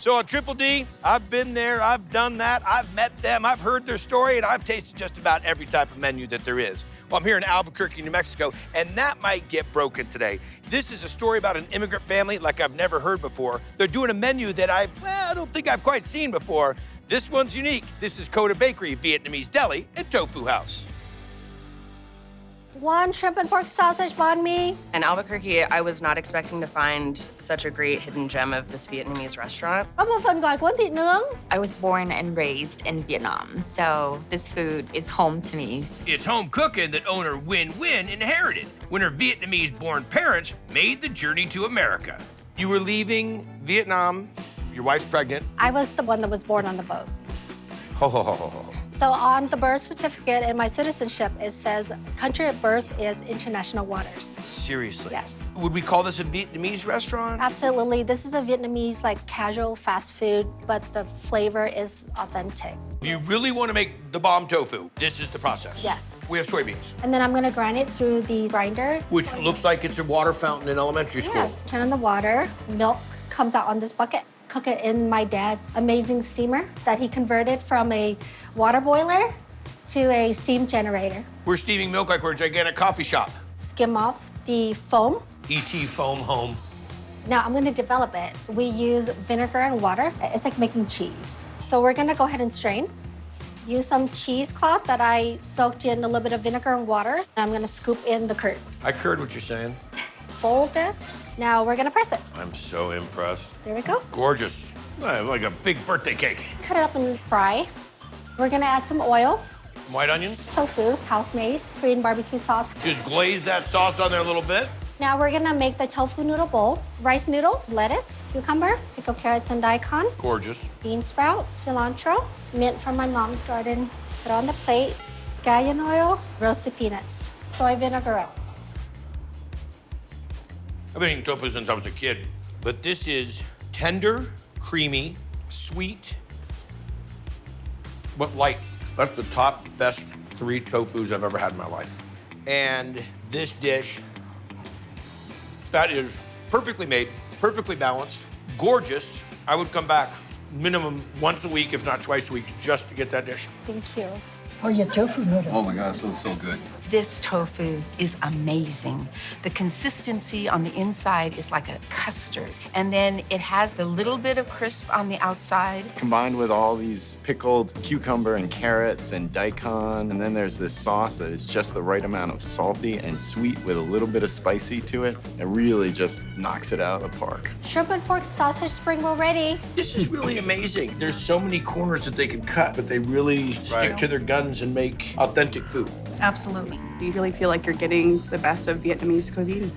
So on Triple D, I've been there, I've done that, I've met them, I've heard their story, and I've tasted just about every type of menu that there is. Well, I'm here in Albuquerque, New Mexico, and that might get broken today. This is a story about an immigrant family like I've never heard before. They're doing a menu that I don't think I've quite seen before. This one's unique. This is Coda Bakery, Vietnamese deli, and tofu house. One shrimp and pork sausage banh mi. In Albuquerque, I was not expecting to find such a great hidden gem of this Vietnamese restaurant. Có một phần gỏi cuốn thịt nướng. I was born and raised in Vietnam, so this food is home to me. It's home cooking that owner Win Win inherited when her Vietnamese-born parents made the journey to America. You were leaving Vietnam, your wife's pregnant. I was the one that was born on the boat. Ho, ho, ho, ho, ho. So on the birth certificate and my citizenship, it says country of birth is international waters. Seriously? Yes. Would we call this a Vietnamese restaurant? Absolutely. This is a Vietnamese, like, casual fast food, but the flavor is authentic. If you really want to make the bomb tofu, this is the process. Yes. We have soybeans, And then I'm gonna grind it through the grinder. which looks like it's a water fountain in elementary Yeah. school. Turn on the water. Milk comes out on this bucket. Cook it in my dad's amazing steamer that he converted from a water boiler to a steam generator. We're steaming milk like we're a gigantic coffee shop. Skim off the foam. E.T. foam home. Now I'm gonna develop it. We use vinegar and water. It's like making cheese. So we're gonna go ahead and strain. Use some cheesecloth that I soaked in a little bit of vinegar and water. I'm gonna scoop in the curd. I heard what you're saying. Fold this. Now we're gonna press it. I'm so impressed. There we go. Gorgeous. Like a big birthday cake. Cut it up and fry. We're gonna add some oil, White onion. tofu, house-made, Korean barbecue sauce. Just glaze that sauce on there a little bit. Now we're gonna make the tofu noodle bowl. Rice noodle, lettuce, cucumber, pickled carrots and daikon, Gorgeous. bean sprout, cilantro, mint from my mom's garden. Put on the plate, scallion oil, roasted peanuts, soy vinaigrette. I've been eating tofu since I was a kid, but this is tender, creamy, sweet, but light. That's the top best 3 tofus I've ever had in my life. And this dish, that is perfectly made, perfectly balanced, gorgeous. I would come back minimum once a week, if not twice a week, just to get that dish. Thank you. Oh, your tofu noodle. Oh my God, so good. This tofu is amazing. The consistency on the inside is like a custard. And then it has a little bit of crisp on the outside. Combined with all these pickled cucumber and carrots and daikon, and then there's this sauce that is just the right amount of salty and sweet with a little bit of spicy to it. It really just knocks it out of the park. Shrimp and pork sausage spring roll ready. This is really amazing. There's so many corners that they can cut, but they really stick to their guns and make authentic food. Absolutely. You really feel like you're getting the best of Vietnamese cuisine.